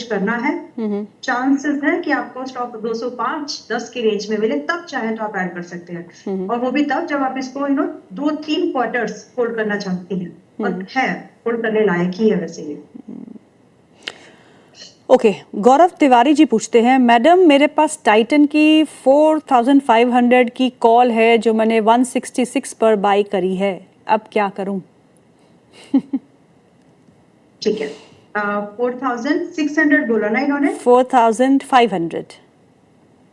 करना है, चांसेस है कि आपको स्टॉक 205-10 के रेंज में मिले, तब चाहे तो आप ऐड कर सकते हैं। और वो भी तब जब आप इसको 2-3 क्वार्टर्स होल्ड करना चाहती हैं, और है होल्ड करने लायक ही है वैसे ये। ओके, गौरव तिवारी जी पूछते हैं, मैडम मेरे पास टाइटन की 4500 की कॉल है जो मैंने 166 पर बाई करी है, अब क्या करूं? ठीक है, 4600 बोला ना इन्होंने? 4500।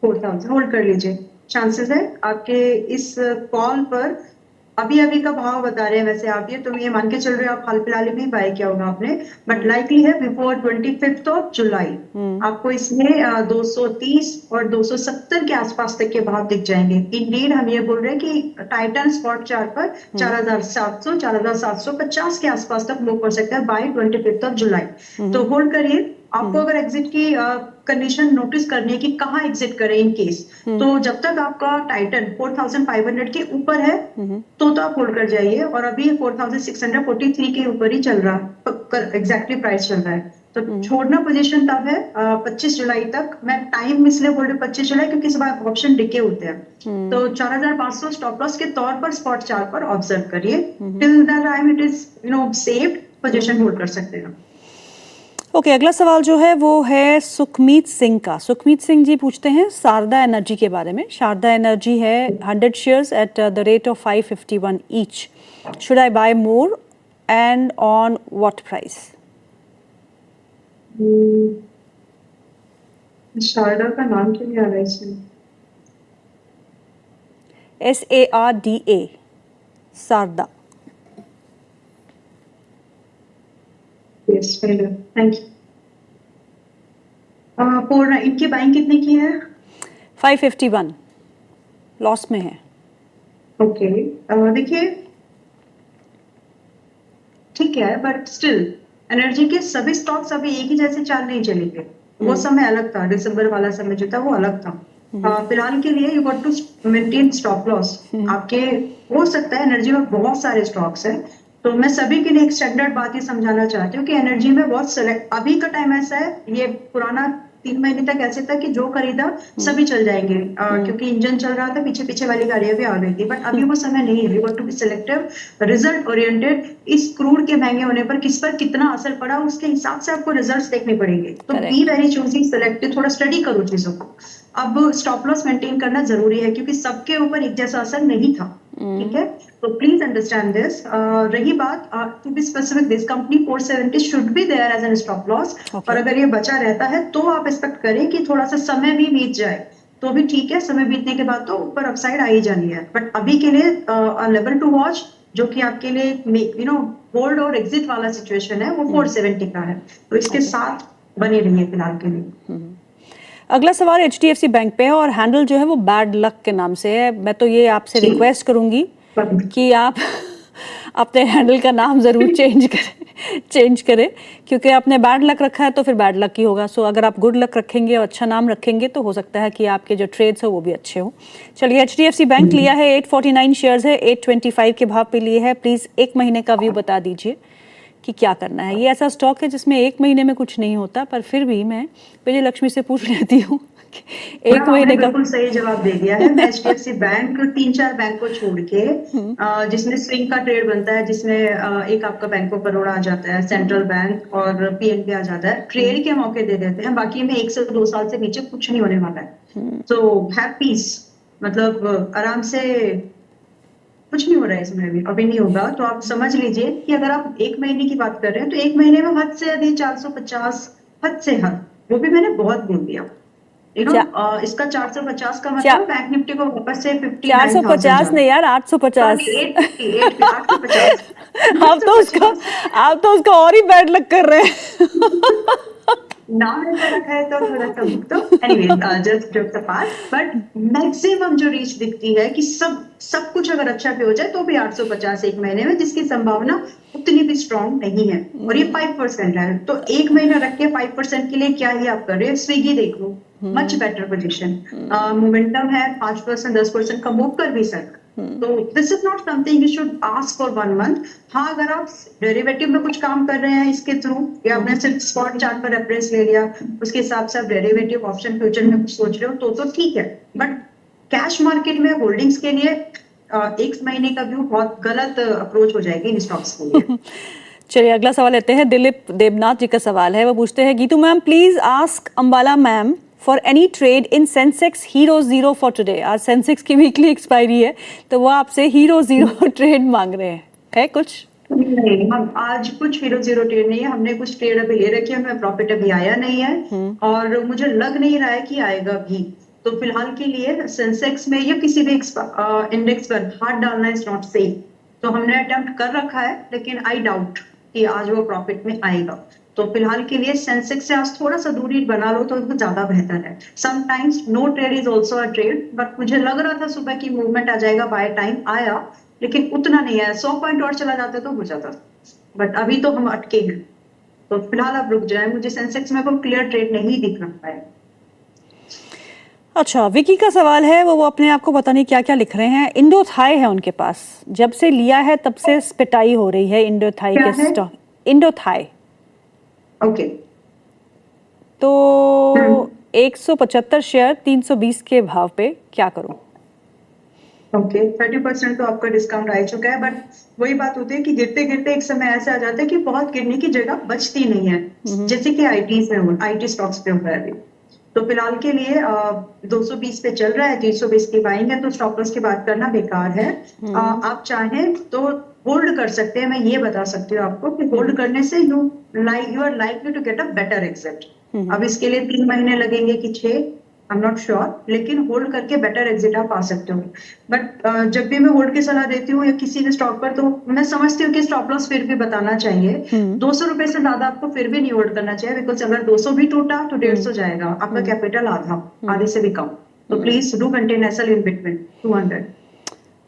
4000 होल्ड कर लीजिए। चांसेस है आपके इस कॉल पर अभी अभी का भाव बता रहे हैं वैसे आप, ये तो ये मान के चल रहे हो आप हाल फिलहाल में ही बाय किया होगा आपने, बट लाइकली है बिफोर 25 ऑफ जुलाई आपको इसमें 230 और 270 के आसपास तक के भाव दिख जाएंगे। इंडीड हम ये बोल रहे हैं कि टाइटन स्पॉट चार्ट पर 4700 4750 के आसपास तक मूव कर सकता है बाय 25 ऑफ जुलाई। तो होल्ड करिए। आपको अगर एग्जिट की कंडीशन नोटिस करनी है कि कहाँ एग्जिट करें इन केस, तो जब तक आपका टाइटन 4500 के ऊपर है तो आप होल्ड कर जाइए, और अभी 4643 के ऊपर ही चल रहा है, एग्जैक्टली प्राइस चल रहा है, तो छोड़ना पोजीशन तब है 25 जुलाई तक। मैं टाइम इसलिए बोल रही हूँ 25 जुलाई क्योंकि इस बार ऑप्शन डिके होते हैं, तो 4500 स्टॉप लॉस के तौर पर स्पॉट चार्ट पर ऑब्जर्व करिए। Till that time it is saved, position hold कर सकते हैं। ओके, अगला सवाल जो है वो है सुखमीत सिंह का। सुखमीत सिंह जी पूछते हैं शारदा एनर्जी के बारे में। शारदा एनर्जी है 100 shares at the rate of 551 each, should I buy more and on what price? Sharda का नाम क्यों नहीं आ रहा है इसमें? SARDA, Sharda. Yes, thank you. पूर्ण इनकी बाइंग कितने की है? 551, लॉस में है। ओके, देखिए ठीक है, बट स्टिल एनर्जी के सभी स्टॉक्स अभी एक ही जैसे चाल नहीं चलेंगे। वो समय अलग था, दिसंबर वाला समय जो था वो अलग था। फिलहाल के लिए you got to maintain stop loss. आपके हो सकता है एनर्जी में बहुत सारे स्टॉक्स हैं, तो मैं सभी के लिए एक स्टैंडर्ड बात ये समझाना चाहती हूँ कि एनर्जी में बहुत सेलेक्ट, अभी का टाइम ऐसा है, ये पुराना 3 महीने तक ऐसे था कि जो खरीदा सभी चल जाएंगे, क्योंकि इंजन चल रहा था, पीछे पीछे वाली गाड़ियां भी आ गई थी, बट अभी वो समय नहीं है। We got to be selective, result oriented. इस क्रूड के महंगे होने पर किस पर कितना असर पड़ा उसके हिसाब से आपको रिजल्ट्स देखने पड़ेंगे, तो बी वेरी चूजिंग, सिलेक्टिव, थोड़ा स्टडी करो चीजों को। अब स्टॉप लॉस मेंटेन करना जरूरी है क्योंकि सबके ऊपर एक जैसा असर नहीं था, ठीक है, तो प्लीज अंडरस्टैंड दिस। रही बात to be specific, this company 470 should be there as an stop loss, और अगर ये बचा रहता है तो आप एक्सपेक्ट करें कि थोड़ा सा समय भी बीत जाए तो भी ठीक है, समय बीतने के बाद तो ऊपर अपसाइड आ ही जानी है, बट अभी के लिए लेवल टू वॉच जो कि आपके लिए होल्ड और एग्जिट वाला सिचुएशन है वो 470 का है, तो इसके साथ बने रहिए फिलहाल के लिए। अगला सवाल HDFC बैंक पे है और हैंडल जो है वो बैड लक के नाम से है। मैं तो ये आपसे रिक्वेस्ट करूंगी कि आप अपने हैंडल का नाम जरूर चेंज करें क्योंकि आपने बैड लक रखा है तो फिर बैड लक ही होगा। सो अगर आप गुड लक रखेंगे और अच्छा नाम रखेंगे तो हो सकता है कि आपके जो ट्रेड्स हो वो भी अच्छे हो। चलिए, HDFC बैंक लिया है, 849 शेयर्स है, 825 के भाव पे लिए है। प्लीज एक महीने का व्यू बता दीजिए कि क्या करना है। ये ऐसा स्टॉक है जिसमें एक महीने में कुछ नहीं होता, पर फिर भी मैं विजय लक्ष्मी से पूछ लेती हूँ एक महीने का। बिल्कुल सही जवाब दे दिया है। मैं HDFC बैंक 3-4 बैंक को छोड़ के जिसमें स्विंग का ट्रेड बनता है, जिसमें एक आपका बैंक ऑफ बड़ौदा आ जाता है, सेंट्रल बैंक और PNB आ जाता है, ट्रेड के मौके दे देते हैं। बाकी में 1 से 2 साल से नीचे कुछ नहीं होने वाला है, तो हैव पीस, मतलब आराम से, कुछ नहीं हो रहा है इसमें, अभी नहीं होगा। तो आप समझ लीजिए कि अगर आप एक महीने की बात कर रहे हैं तो एक महीने में हद से अधिक 450, हद से हद, वो भी मैंने बहुत बोल दिया। इसका 450 का मतलब बैंक निफ्टी को वापस से 59,000 450 नहीं यार, 850। 850। आप तो उसका और ही बैड लक कर रहे हैं। नाम ऐसा रखा है तो थोड़ा सा तो anyway, just jokes apart, but maximum जो रीच दिखती है कि सब कुछ अगर अच्छा पे हो जाए तो भी 850 एक महीने में, जिसकी संभावना उतनी भी स्ट्रांग नहीं है, और ये 5% है, तो एक महीना रख के 5% के लिए क्या ही आप कर रहे हैं। स्विगी देख लो, मच बेटर पोजीशन, मोमेंटम है, 5% 10% का मूव कर भी सकता, तो this is not something you should ask for 1 month. हाँ, अगर आप डेरिवेटिव में कुछ काम कर रहे हैं इसके थ्रू, या आपने सिर्फ स्पॉट चार्ट पर रेफरेंस ले लिया, उसके हिसाब से आप डेरिवेटिव ऑप्शन फ्यूचर में कुछ सोच रहे हो तो ठीक है। बट कैश मार्केट में होल्डिंग्स के लिए एक महीने का व्यू बहुत गलत अप्रोच हो जाएगी इन स्टॉक्स के लिए। चलिए अगला सवाल लेते हैं। दिलीप देवनाथ जी का सवाल है, वो पूछते हैं, Geetu ma'am please ask Ambala ma'am for any trade in Sensex hero zero for today. आज सेंसेक्स की वीकली एक्सपायरी है, तो वो आपसे हीरो जीरो ट्रेड मांग रहे हैं, है कुछ? नहीं, हम आज कुछ हीरो जीरो ट्रेड नहीं है, हमने कुछ ट्रेड अभी ले रखे हैं, हमें प्रॉफिट अभी आया नहीं है और मुझे लग नहीं रहा है कि आएगा भी। तो फिलहाल के लिए सेंसेक्स में या किसी भी इंडेक्स पर हाथ डालना इज नॉट सेफ। तो हमने अटेम्प्ट कर रखा है, लेकिन आई डाउट कि आज वो प्रॉफिट में आएगा। तो फिलहाल के लिए सेंसेक्स से आज थोड़ा सा दूरी बना लो तो ज्यादा बेहतर है। Sometimes no trade is also a trade, but मुझे लग रहा था सुबह की मूवमेंट आ जाएगा, बाय टाइम आया, लेकिन उतना नहीं आया। 100 पॉइंट और चला जाता तो हो जाता, बट अभी तो हम अटके हैं। तो फिलहाल आप रुक जाए, मुझे सेंसेक्स में कोई क्लियर ट्रेड नहीं दिख रहा है। अच्छा, विकी का सवाल है, वो अपने आप को पता नहीं क्या क्या लिख रहे हैं। इंडो थाई है उनके पास, जब से लिया है तब से पिटाई हो रही है इंडो थाई क्या के है? स्टॉक। इंडो थाई ओके। तो 175 शेयर 320 के भाव पे क्या करूं? ओके, 30% तो आपका डिस्काउंट आ चुका है, बट वही बात होती है कि गिरते गिरते एक समय ऐसा आ जाता है कि बहुत गिरने की जगह बचती नहीं है, जैसे कि आईटी स्टॉक्स पे हो रहा है अभी। तो फिलहाल के लिए 220 पे चल रहा है, 320 की बाइंग है, तो स्टॉप लॉस की बात करना बेकार है। आप चाहें तो होल्ड कर सकते हैं, मैं ये बता सकती हूँ आपको कि होल्ड करने से you are likely to get a better exit. अब इसके लिए 3 महीने लगेंगे कि 6, आई एम नॉट श्योर, लेकिन होल्ड करके बेटर एग्जिट आप पा सकते हो। बट जब भी मैं होल्ड की सलाह देती हूँ या किसी भी स्टॉक पर, तो मैं समझती हूँ कि स्टॉप लॉस फिर भी बताना चाहिए। 200 रुपए से ज्यादा आपको फिर भी नहीं होल्ड करना चाहिए, बिकॉज अगर 200 भी टूटा तो 150 जाएगा, आपका कैपिटल आधे से भी कम। तो please do maintain SL in between 200।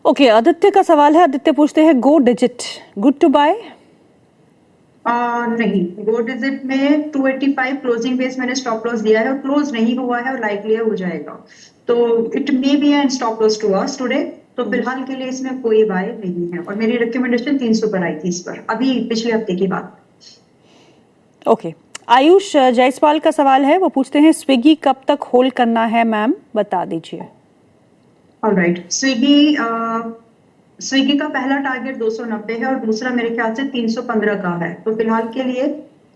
Okay, Aditya का सवाल है। आदित्य पूछते हैं, Go Digit good to buy? नहीं, गो डिजिट में 285 क्लोजिंग बेस मैंने स्टॉप लॉस दिया है और क्लोज नहीं हुआ है और लाइकली हो जाएगा, तो it may be an stop loss to us today. तो फिलहाल के लिए इसमें कोई बाय नहीं है, और मेरी रिकमेंडेशन 300 पर आई थी इस पर, अभी पिछले हफ्ते की बात। ओके, आयुष जायसवाल का सवाल है, वो पूछते हैं, स्विगी कब तक होल्ड करना है मैम, बता दीजिए। ऑलराइट, स्विगी का पहला टारगेट 290 है और दूसरा मेरे ख्याल से 315 का है। तो फिलहाल के लिए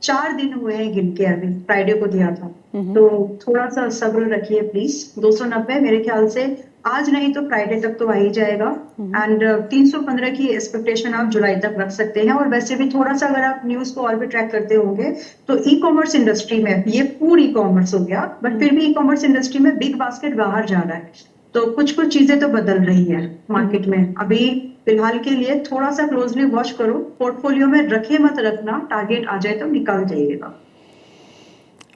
4 दिन हुए हैं गिन के, अभी फ्राइडे को दिया था, तो थोड़ा सा सब्र रखिए प्लीज। 290 मेरे ख्याल से आज नहीं तो फ्राइडे तक तो आ ही जाएगा, एंड 315 की एक्सपेक्टेशन आप जुलाई तक रख सकते हैं। और वैसे भी थोड़ा सा अगर आप न्यूज को और भी ट्रैक करते होंगे तो ई कॉमर्स इंडस्ट्री में, ये पूरी ई कॉमर्स हो गया, बट फिर भी ई कॉमर्स इंडस्ट्री में बिग बास्केट बाहर जा रहा है, तो कुछ कुछ चीजें तो बदल रही है मार्केट में। अभी फिलहाल के लिए थोड़ा सा क्लोजली वॉच करो, पोर्टफोलियो में रखे मत रखना, टारगेट आ जाए तो निकाल जाइएगा।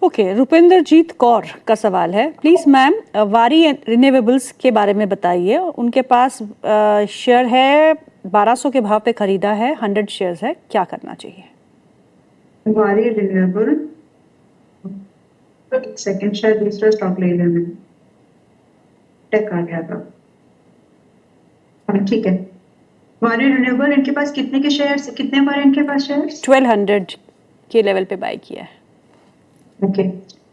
ओके, रुपेंद्र जीत कौर का सवाल है, प्लीज मैम वारी रिन्यूएबल्स के बारे में बताइए। उनके पास शेयर है 1200 के भाव पे खरीदा है, 100 शेयर्स है, क्या करना चाहिए? वारी रिन्यूएबल, सेकंड शायद दूसरा स्टॉक ले लेना, टेक आ गया था। हाँ, ठीक है। वारी रिन्यूएबल, इनके पास कितने के शेयर्स, कितने बार इनके पास शेयर्स? 1200 के लेवल पे बाय किया है। ओके,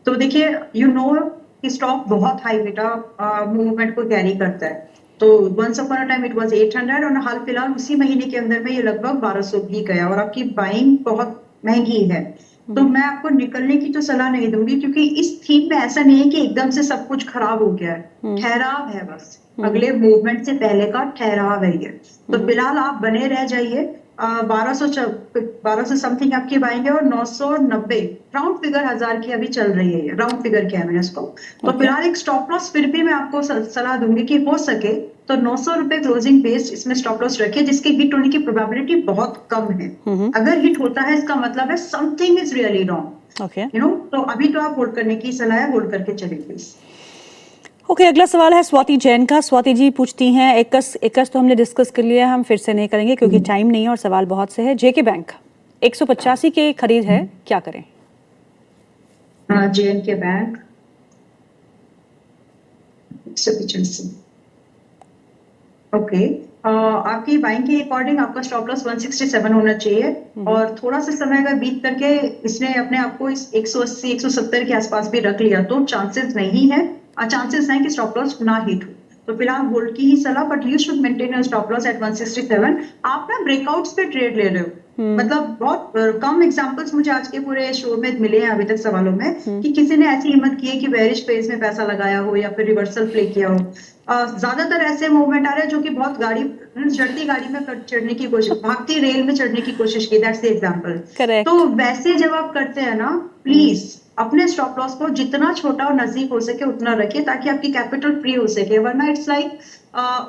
तो देखिए, यू नो कि स्टॉक बहुत हाई बेटा मूवमेंट को कैरी करता है। तो once upon a time it was 800 और हाल फिलहाल उसी महीने के अंदर में ये लगभग 1200 भी गया, और आपकी बाइंग बहुत महंगी है। तो मैं आपको निकलने की तो सलाह नहीं दूंगी, क्योंकि इस थीम में ऐसा नहीं है कि एकदम से सब कुछ खराब हो गया है, ठहराव है बस, अगले मूवमेंट से पहले का ठहराव है ये। तो फिलहाल आप बने रह जाइए, 1200 समथिंग आपकी बाइंग है, और 990 राउंड फिगर 1000 की अभी चल रही है, ये राउंड फिगर क्या है मैंने इसको। तो फिलहाल एक स्टॉप लॉस फिर भी मैं आपको सलाह दूंगी कि हो सके तो 900 रुपए क्लोजिंग बेस्ड इसमें स्टॉप लॉस रखिए, जिसके हिट होने की प्रोबेबिलिटी बहुत कम है। अगर हिट होता है इसका मतलब है something is really wrong, okay you know. तो अभी तो आप होल्ड करने की सलाह है, होल्ड करके चलिए प्लीज। ओके, अगला सवाल है स्वाति जैन का। स्वाति जी पूछती हैं, एकस तो हमने डिस्कस कर लिया है, हम फिर से नहीं करेंगे क्योंकि टाइम नहीं है और सवाल बहुत से है। जेके बैंक 185 के खरीद है, क्या करें? जेएनके बैंक 185, ओके, आपकी बाइंग के अकॉर्डिंग आपका स्टॉप लॉस 167 होना चाहिए, और थोड़ा सा समय अगर बीत करके इसने अपने आप को इस 180 170 के आसपास भी रख लिया तो चांसेस नहीं है, चांसेस हैं कि स्टॉप लॉस ना हिट हो। तो फिलहाल होल्ड की ही सलाह, but you should maintain your stop loss at 167। आप ना ब्रेकआउट्स पे ट्रेड ले रहे हो, मतलब बहुत कम एग्जांपल्स मुझे आज के पूरे शो में मिले हैं अभी तक सवालों में कि किसी ने ऐसी हिम्मत की है कि बेरिश फेज में पैसा लगाया हो या फिर रिवर्सल प्ले किया हो। ज्यादातर ऐसे मूवमेंट आ रहे हैं जो कि बहुत गाड़ी चढ़ती गाड़ी में चढ़ने की कोशिश, भागती रेल में चढ़ने की कोशिश की, दैट्स द एग्जांपल। करेक्ट। तो वैसे जब आप करते हैं ना, प्लीज अपने स्टॉप लॉस को जितना छोटा और नजदीक हो सके उतना रखिए, ताकि आपकी कैपिटल फ्री हो सके। वरना इट्स लाइक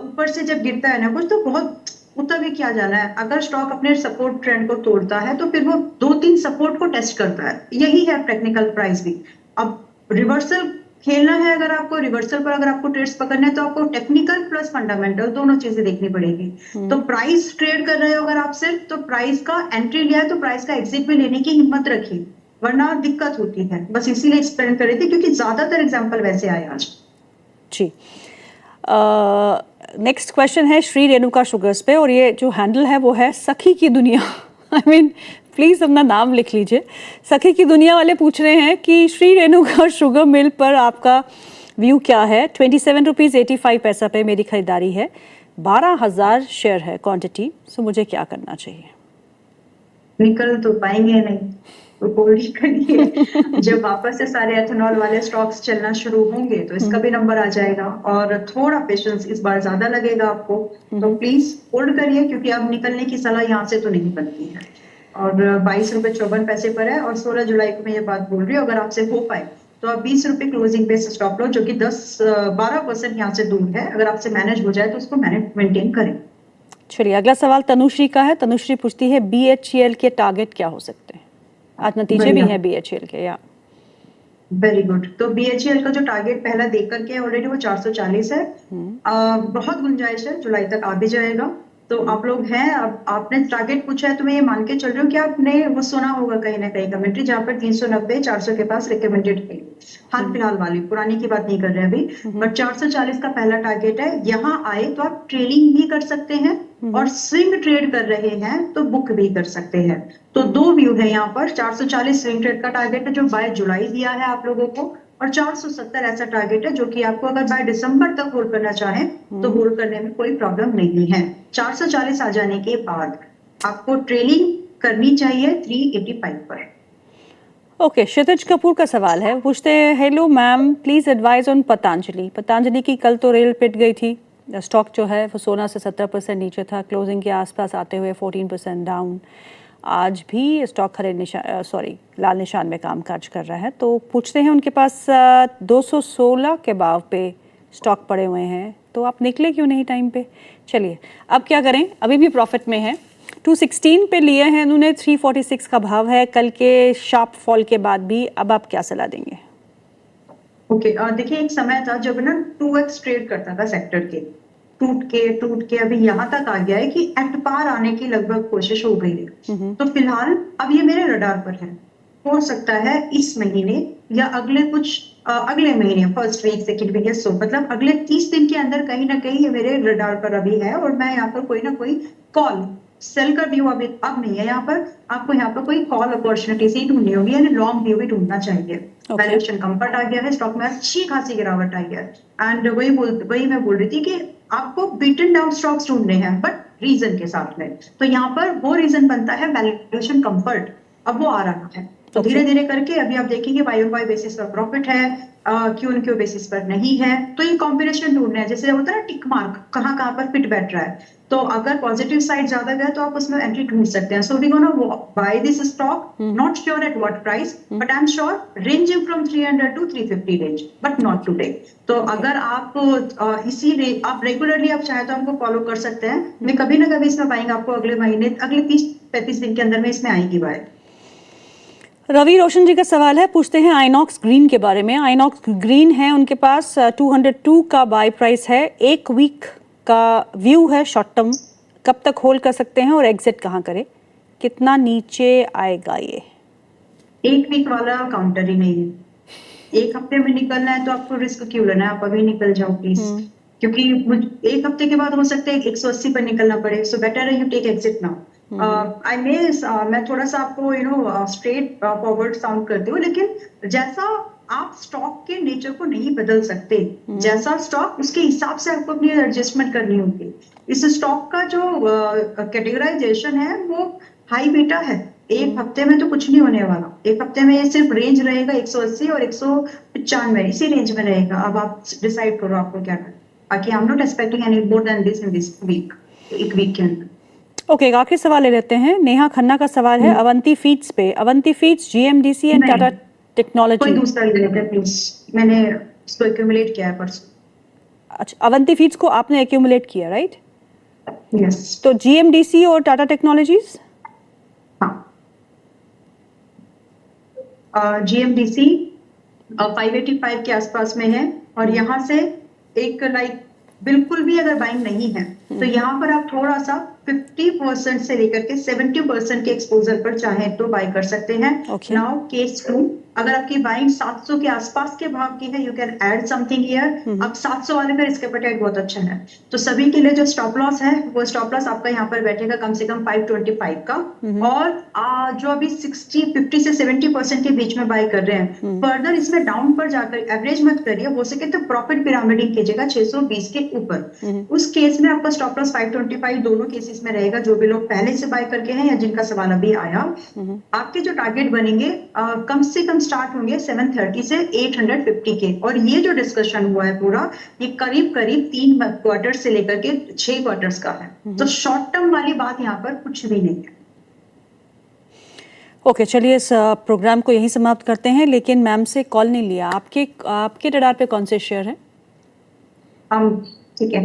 ऊपर से जब गिरता है ना कुछ, तो बहुत उतना भी क्या जाना है। अगर स्टॉक अपने सपोर्ट ट्रेंड को तोड़ता है तो फिर वो 2-3 सपोर्ट को टेस्ट करता है, यही है टेक्निकल प्राइस भी। अब रिवर्सल खेलना है, अगर आपको रिवर्सल पर अगर आपको ट्रेड्स पकड़ना है तो आपको टेक्निकल प्लस फंडामेंटल दोनों चीजें देखनी पड़ेगी। तो प्राइस ट्रेड कर रहे हो अगर आप सिर्फ, तो प्राइस का एंट्री लिया है तो प्राइस का एग्जिट भी लेने की हिम्मत रखिए, वरना दिक्कत होती है। बस इसीलिए एक्सप्लेन कर रही थी, क्योंकि ज्यादातर एग्जाम्पल वैसे आए आज। जी, नेक्स्ट क्वेश्चन है श्री रेणुका शुगर्स पे, और ये जो हैंडल है वो है सखी की दुनिया। आई मीन प्लीज़ अपना नाम लिख लीजिए। सखी की दुनिया वाले पूछ रहे हैं कि श्री रेणुका शुगर मिल पर आपका व्यू क्या है। 27 रुपीज़ 85 पैसा पे मेरी खरीदारी है, 12,000 शेयर है क्वांटिटी, सो मुझे क्या करना चाहिए? निकल तो पाएंगे नहीं, तो होल्ड ही करिए। जब वापस से सारे एथेनॉल वाले स्टॉक्स चलना शुरू होंगे तो इसका भी नंबर आ जाएगा, और थोड़ा पेशेंस इस बार ज्यादा लगेगा आपको, तो प्लीज होल्ड करिए, क्योंकि अब निकलने की सलाह यहाँ से तो नहीं बनती है। और 22 रुपए 54 पैसे पर है, और 16 जुलाई को मैं ये बात बोल रही हूँ, अगर आपसे हो पाए तो आप 20 रुपए क्लोजिंग पे स्टॉप लो, जो कि 10-12% यहाँ से दूर है। अगर आपसे मैनेज हो जाए तो उसको मेंटेन करें। चलिए, अगला सवाल तनुश्री का है। तनुश्री पूछती है BHEL के टारगेट क्या हो सकते हैं? आज नतीजे भी हैं BHEL के। या वेरी गुड। तो BHEL का जो टारगेट पहला देख करके ऑलरेडी वो 440 है। बहुत गुंजाइश है, जुलाई तक आ भी जाएगा। तो आप लोग हैं, अब आपने टारगेट पूछा है तो मैं ये मान के चल रही हूँ कि आपने वो सुना होगा कहीं ना कहीं कमेंट्री, जहाँ पर 390 400 के पास रिकमेंडेड है। हाल फिलहाल वाली, पुरानी की बात नहीं कर रहे अभी, बट 440 का पहला टारगेट है। यहाँ आए तो आप ट्रेडिंग भी कर सकते हैं, और स्विंग ट्रेड कर रहे हैं तो बुक भी कर सकते हैं। तो दो व्यू है यहाँ पर। 440 स्विंग ट्रेड का टारगेट है जो बाय जुलाई दिया है आप लोगों को, और 470 ऐसा टारगेट है जो कि आपको अगर बाय दिसंबर तक होल्ड करना चाहें तो होल्ड करने में कोई प्रॉब्लम नहीं है। 440 आ जाने के बाद आपको ट्रेलिंग करनी चाहिए 385 पर। ओके, क्षितिज कपूर का सवाल है, पूछते हैं hello ma'am, please advice on Patanjali. Patanjali की कल तो रेल पिट गई थी, स्टॉक जो है वो सोना से 70% नीचे था, क्लोजिंग के आसपास आते हुए 14% डाउन। आज भी स्टॉक हरे निशान लाल निशान में कामकाज कर रहा है। तो पूछते हैं उनके पास 216 के भाव पे स्टॉक पड़े हुए हैं, तो आप निकले क्यों नहीं टाइम पे? चलिए, अब क्या करें, अभी भी प्रॉफिट में है। 216 पे लिए हैं उन्होंने, 346 का भाव है कल के शार्प फॉल के बाद भी। अब आप क्या सलाह देंगे? ओके, देखिए एक समय था जब ना 2x ट्रेड करता था सेक्टर के, टूट के अभी यहाँ तक आ गया है कि एट पार आने की लगभग कोशिश हो गई है। तो फिलहाल अब ये मेरे रडार पर है। हो सकता है इस महीने या अगले महीने फर्स्ट वीक सेकंड वीक, सो मतलब अगले 30 दिन के अंदर कहीं ना कहीं ये मेरे रडार पर अभी है, और मैं यहाँ पर कोई ना कोई कॉल सेल का व्यू अभी अब नहीं है यहाँ पर। आपको यहाँ पर कोई कॉल अपॉर्चुनिटीज ही ढूंढनी होगी, यानी लॉन्ग व्यू भी ढूंढना चाहिए। वैल्यूएशन कंफर्ट आ गया है, स्टॉक में अच्छी खासी गिरावट आई है, एंड वही मैं बोल रही थी कि आपको बीटन डाउन स्टॉक्स ढूंढने हैं, बट रीजन के साथ में। तो यहाँ पर वो रीजन बनता है वैल्यूएशन कंफर्ट, अब वो आ रहा है। तो धीरे धीरे करके अभी आप देखेंगे YoY बेसिस पर प्रॉफिट है, Q&Q बेसिस पर नहीं है। तो ये कॉम्बिनेशन ढूंढना है, जैसे होता है ना टिक मार्क, कहाँ कहाँ पर फिट बैठ रहा है। तो अगर पॉजिटिव साइड ज्यादा गया तो आप उसमें एंट्री ढूंढ सकते हैं। So we gonna buy this stock, not sure at what price, but I am sure ranging from 300 to 350 range, but not today. तो अगर आप आप रेगुलरली आप चाहे तो हमको फॉलो कर सकते हैं। मैं कभी ना कभी इसमें बाइंग आपको अगले महीने, अगले 30-35 दिन के अंदर में इसमें आएगी बाय। रवि रोशन जी का सवाल है, पूछते हैं आइनॉक्स ग्रीन के बारे में। आइनॉक्स ग्रीन है उनके पास 202 का बाय प्राइस है, एक वीक का व्यू है शॉर्ट टर्म, कब तक होल्ड कर सकते हैं और एग्जिट कहाँ करें, कितना नीचे आएगा ये? एक वीक वाला काउंटर ही नहीं है, एक हफ्ते में निकलना है तो आपको रिस्क क्यों लेना है, आप अभी निकल जाओ प्लीज। क्योंकि एक हफ्ते के बाद हो सकता है 180 पर निकलना पड़े, सो बेटर है यू टेक एग्जिट नाउ। आई मे मैं थोड़ा सा आपको स्ट्रेट फॉरवर्ड साउंड करती हूँ, लेकिन जैसा आप स्टॉक के नेचर को नहीं बदल सकते, जैसा स्टॉक उसके हिसाब से आपको अपनी एडजस्टमेंट करनी होगी। इस स्टॉक का जो कैटेगराइजेशन है वो हाई बीटा है। एक हफ्ते में तो कुछ नहीं होने वाला, एक हफ्ते में ये सिर्फ रेंज रहेगा 180 और 195, इसी रेंज में रहेगा। अब आप डिसाइड करो आपको क्या करना। बाकी I am not expecting any more than this in this week, एक वीक के अंदर। ओके, एक आखिरी सवाल ले लेते हैं। नेहा खन्ना का सवाल है अवंती फीड्स पे। Avanti feeds, GMDC and Tata कोई टेक्नोलॉजी। दूसरा ले लेते हैं प्लीज, मैंने इसको एक्यूमुलेट किया है परसों। अच्छा, अवंती फीड्स को आपने एक्यूमुलेट किया, राइट? यस। तो जीएमडीसी और टाटा टेक्नोलॉजीज? हाँ, जीएमडीसी 585 के आसपास में है, और यहाँ से एक लाइक बिल्कुल भी अगर बाइंग नहीं है तो यहाँ पर आप थोड़ा सा 50% से लेकर के 70% के एक्सपोजर पर चाहे तो बाय कर सकते हैं। Okay. नाउ केस 2, अगर आपकी बाइंग 700 के आसपास के भाव की है, you can add something here. अब 700 वाले का रिस्क एपेटाइट बहुत अच्छा है, तो सभी के लिए जो स्टॉप लॉस है वो स्टॉप लॉस आपका यहाँ पर बैठेगा कम से कम 525 का। और जो अभी 50 से 70% के बीच में बाय कर रहे हैं, फर्दर इसमें डाउन पर जाकर एवरेज मत करिए, हो सके तो प्रॉफिट पिरामिडिंग कीजिएगा 620 के ऊपर। उस केस में आपका स्टॉप लॉस 525 दोनों केसेस में रहेगा। जो भी लोग पहले से बाय करके हैं या जिनका सवाल अभी आया, आपके जो टारगेट बनेंगे कम से कम स्टार्ट होंगे 730 से 850 के। और ये जो डिस्कशन हुआ है पूरा, ये करीब करीब 3 क्वार्टर से लेकर के 6 क्वार्टर्स का है। तो शॉर्ट टर्म वाली बात यहाँ पर कुछ भी नहीं है। ओके, चलिए इस प्रोग्राम को यहीं समाप्त करते हैं, लेकिन मैम से कॉल नहीं लिया। आपके रडार पे कौन से शेयर हैं? ठीक है,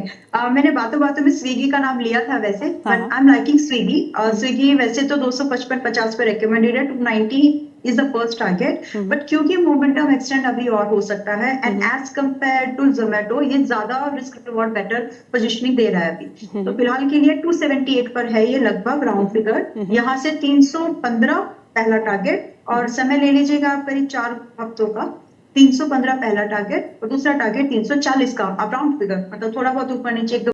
मैंने बातों बातों में स्विगी का नाम लिया था वैसे, हाँ। But I am liking Swiggy. Swiggy वैसे तो 255-50 पे रिकमेंडेड है, 290 is the first target, but क्योंकि मोमेंटम एक्सटेंड अभी और हो सकता है, and as compare to Zomato ये ज्यादा रिस्क रिवॉर्ड बेटर पोजिशनिंग दे रहा है अभी। तो फिलहाल के लिए 278 पर है ये लगभग राउंड फिगर। यहाँ से 315 पहला टारगेट, और समय ले लीजिएगा आप करीब 4 हफ्तों का। 315 पहला टारगेट और दूसरा टारगेट 340 का, अब राउंड फिगर, मतलब थोड़ा बहुत ऊपर नीचे